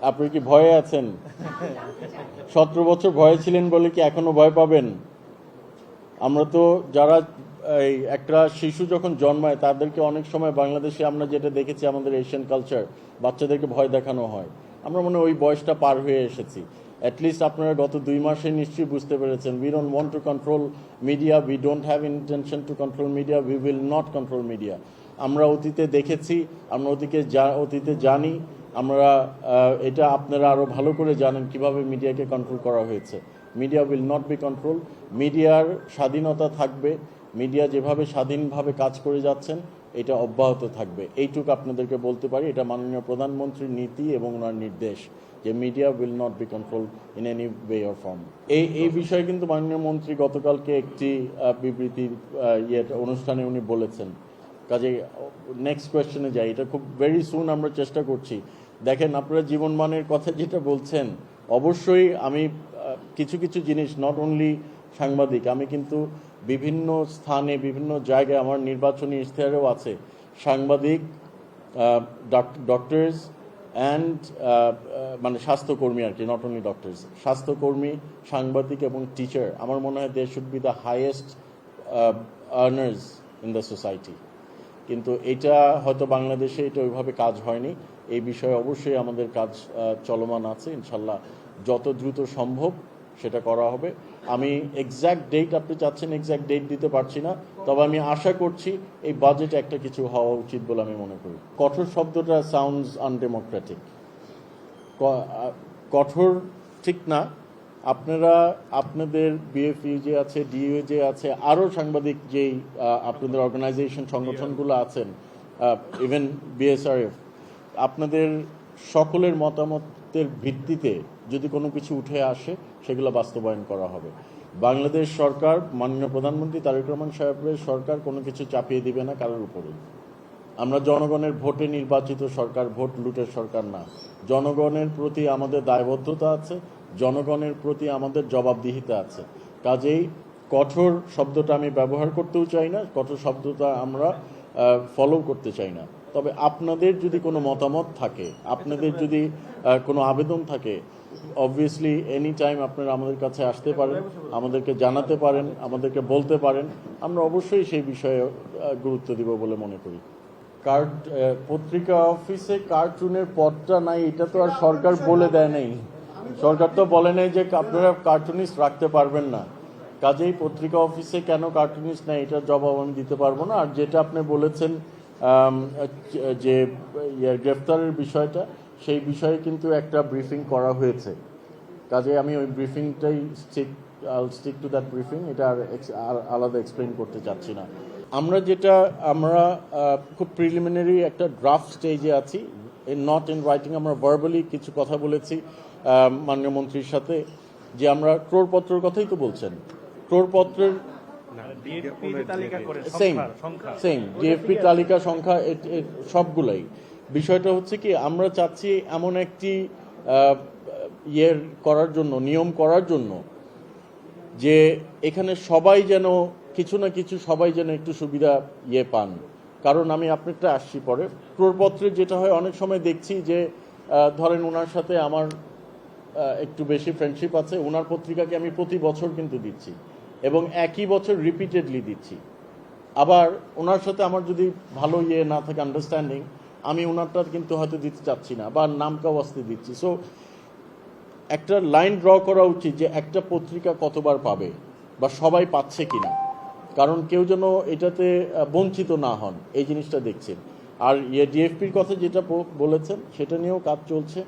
আপনি কি ভয়ে আছেন? 17 বছর ভয়ে ছিলেন বলে কি এখনো ভয় পাবেন? আমরা তো যারা এই একটা শিশু যখন জন্মায় তাদেরকে অনেক সময় বাংলাদেশে আমরা যেটা দেখেছি আমাদের এশিয়ান কালচার, বাচ্চাদেরকে ভয় দেখানো হয়। আমরা মনে হয় ওই বয়সটা পার হয়ে এসেছি। অ্যাটলিস্ট আপনারা গত 2 মাসে নিশ্চয়ই বুঝতে পেরেছেন, we don't want to control media, we don't have intention to control media, we will not control media. আমরা অতীতে দেখেছি, আমরা অতীতে জানি, আমরা এটা আপনারা আরও ভালো করে জানেন কিভাবে মিডিয়াকে কন্ট্রোল করা হয়েছে। Media will not be control. মিডিয়ার স্বাধীনতা থাকবে, মিডিয়া যেভাবে স্বাধীনভাবে কাজ করে যাচ্ছেন এটা অব্যাহত থাকবে। এইটুকু আপনাদেরকে বলতে পারি, এটা মাননীয় প্রধানমন্ত্রীর নীতি এবং ওনার নির্দেশ যে media will not be control in any way or form. এই বিষয়ে কিন্তু মাননীয় মন্ত্রী গতকালকে একটি বিবৃতির অনুষ্ঠানে উনি বলেছেন। কাজে নেক্সট কোয়েশ্চেনে যাই, এটা খুব ভেরি সুন আমরা চেষ্টা করছি। দেখেন, আপনারা জীবনমানের কথা যেটা বলছেন, অবশ্যই আমি কিছু কিছু জিনিস, নট অনলি সাংবাদিক, আমি কিন্তু বিভিন্ন স্থানে বিভিন্ন জায়গায় আমার নির্বাচনী ইশতেহারেও আছে সাংবাদিক, ডক্টরস অ্যান্ড মানে স্বাস্থ্যকর্মী আর কি, নট অনলি ডক্টরস, স্বাস্থ্যকর্মী, সাংবাদিক এবং টিচার। আমার মনে হয় they should be the highest earners in the society. কিন্তু এটা হয়তো বাংলাদেশে এটা ওইভাবে কাজ হয়নি। এই বিষয়ে অবশ্যই আমাদের কাজ চলমান আছে। ইনশাল্লাহ যত দ্রুত সম্ভব সেটা করা হবে। আমি এক্স্যাক্ট ডেট, আপনি চাচ্ছেন এক্স্যাক্ট ডেট দিতে পারছি না, তবে আমি আশা করছি এই বাজেটে একটা কিছু হওয়া উচিত বলে আমি মনে করি। কঠোর শব্দটা সাউন্ডস আনডেমোক্রেটিক। কঠোর ঠিক না। আপনারা আপনাদের বিএফইউ যে আছে, ডিইউ যে আছে, আরও সাংবাদিক যেই আপনাদের অর্গানাইজেশন সংগঠনগুলো আছেন, ইভেন বিএসআরএফ, আপনাদের সকলের মতামতের ভিত্তিতে যদি কোনো কিছু উঠে আসে সেগুলো বাস্তবায়ন করা হবে। বাংলাদেশ সরকার, মাননীয় প্রধানমন্ত্রী তারেক রহমান সাহেবের সরকার কোনো কিছু চাপিয়ে দিবে না কারোর উপরেই। আমরা জনগণের ভোটে নির্বাচিত সরকার, ভোট লুটের সরকার না। জনগণের প্রতি আমাদের দায়বদ্ধতা আছে, জনগণের প্রতি আমাদের জবাবদিহিতা আছে। কাজেই কঠোর শব্দটা আমি ব্যবহার করতেও চাই না, কঠোর শব্দটা আমরা ফলো করতে চাই না। তবে আপনাদের যদি কোনো মতামত থাকে, আপনাদের যদি কোনো আবেদন থাকে, অবভিয়াসলি এনি টাইম আপনারা আমাদের কাছে আসতে পারেন, আমাদেরকে জানাতে পারেন, আমাদেরকে বলতে পারেন। আমরা অবশ্যই সেই বিষয়ে গুরুত্ব দিব বলে মনে করি। পত্রিকা অফিসে কার্টুনের পদটা নাই, এটা তো আর সরকার বলে দেয় নাই। সরকার তো বলে নাই যে আপনারা কার্টুনিস্ট রাখতে পারবেন না। কাজেই পত্রিকা অফিসে কেন কার্টুনিস্ট নাই এটার জবাব আমি দিতে পারবো না। আর যেটা আপনি বলেছেন যে গ্রেফতারের বিষয়টা, সেই বিষয়ে কিন্তু একটা ব্রিফিং করা হয়েছে। কাজে আমি ওই ব্রিফিংটাই স্টিক টু দ্যাট ব্রিফিং, এটা আর আলাদা এক্সপ্লেন করতে চাচ্ছি না। আমরা খুব প্রিলিমিনারি একটা ড্রাফট স্টেজে আছি, নট ইন রাইটিং। আমরা ভার্বালি কিছু কথা বলেছি মাননীয় মন্ত্রীর সাথে, যে আমরা ক্রোড়পত্রের কথাই তো বলছেন, ক্রোড়পত্রের সেম ডিএফপি তালিকা সংখ্যা সবগুলাই। বিষয়টা হচ্ছে কি, আমরা চাচ্ছি এমন একটি করার জন্য, নিয়ম করার জন্য, যে এখানে সবাই যেন কিছু না কিছু, সবাই যেন একটু সুবিধা পান। কারণ আমি আপনারটা আসছি পরে, ক্রোড়পত্রে যেটা হয় অনেক সময় দেখছি যে ধরেন ওনার সাথে আমার একটু বেশি ফ্রেন্ডশিপ আছে, ওনার পত্রিকাকে আমি প্রতি বছর কিন্তু দিচ্ছি এবং একই বছর রিপিটেডলি দিচ্ছি। আবার ওনার সাথে আমার যদি ভালো না থাকে, আন্ডারস্ট্যান্ডিং, আমি ওনারটা কিন্তু হয়তো দিতে চাচ্ছি না বা নামকা ওয়াস্তে দিচ্ছি। সো একটা লাইন ড্র করা উচিত যে একটা পত্রিকা কতবার পাবে বা সবাই পাচ্ছে কিনা, কারণ কেউ যেন এটাতে বঞ্চিত না হন, এই জিনিসটা দেখছেন। আর ডিএফপির কথা যেটা বলেছেন সেটা নিয়েও কাজ চলছে,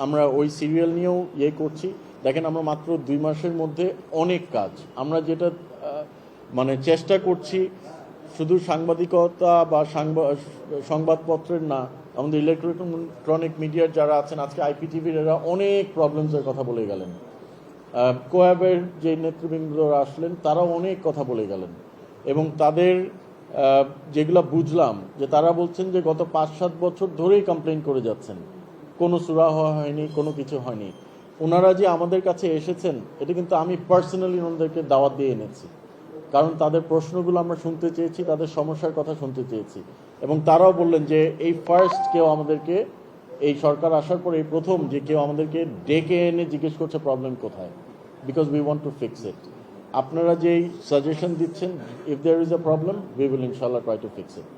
আমরা ওই সিরিয়াল নিয়েও করছি। দেখেন, আমরা মাত্র 2 মাসের মধ্যে অনেক কাজ, আমরা যেটা মানে চেষ্টা করছি, শুধু সাংবাদিকতা বা সংবাদপত্রের না, আমাদের ইলেকট্রনিক মিডিয়ার যারা আছেন, আজকে আইপিটিভির এরা অনেক প্রবলেমসের কথা বলে গেলেন, কোয়াবের যে নেতৃবৃন্দরা আসলেন তারাও অনেক কথা বলে গেলেন। এবং তাদের যেগুলো বুঝলাম যে তারা বলছেন যে গত 5-7 বছর ধরেই কমপ্লেন করে যাচ্ছেন, কোনো সুরাহা হয়নি, কোনো কিছু হয়নি। ওনারা যে আমাদের কাছে এসেছেন, এটা কিন্তু আমি পার্সোনালি ওনাদেরকে দাওয়াত দিয়ে এনেছি, কারণ তাদের প্রশ্নগুলো আমরা শুনতে চেয়েছি, তাদের সমস্যার কথা শুনতে চেয়েছি। এবং তারাও বললেন যে এই ফার্স্ট কেউ আমাদেরকে এই সরকার আসার পরে এই প্রথম যে কেউ আমাদেরকে ডেকে এনে জিজ্ঞেস করছে প্রবলেম কোথায়, because we want to fix it. আপনারা যেই সাজেশন দিচ্ছেন, if there is a problem we will ইনশাল্লাহ ট্রাই টু ফিক্স ইট।